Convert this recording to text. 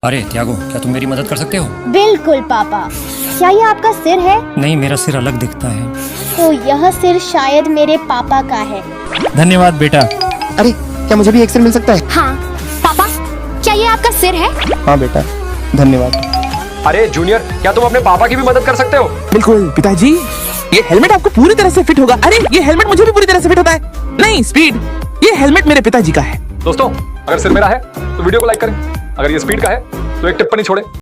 अरे त्यागो, क्या तुम मेरी मदद कर सकते हो? बिल्कुल पापा। क्या ये आपका सिर है? नहीं, मेरा सिर अलग दिखता है। तो यह सिर शायद मेरे पापा का है। धन्यवाद बेटा। अरे क्या मुझे भी एक सिर मिल सकता है? हाँ पापा, क्या ये आपका सिर है? हाँ बेटा, धन्यवाद। अरे जूनियर, क्या तुम अपने पापा की भी मदद कर सकते हो? बिल्कुल पिताजी, ये हेलमेट आपको पूरी तरह से फिट होगा। अरे ये हेलमेट मुझे भी पूरी तरह से फिट होता है। नहीं स्पीड, ये हेलमेट मेरे पिताजी का है। दोस्तों, अगर सिर मेरा है तो वीडियो को लाइक करें, अगर ये स्पीड का है तो एक टिप्पणी छोड़ें।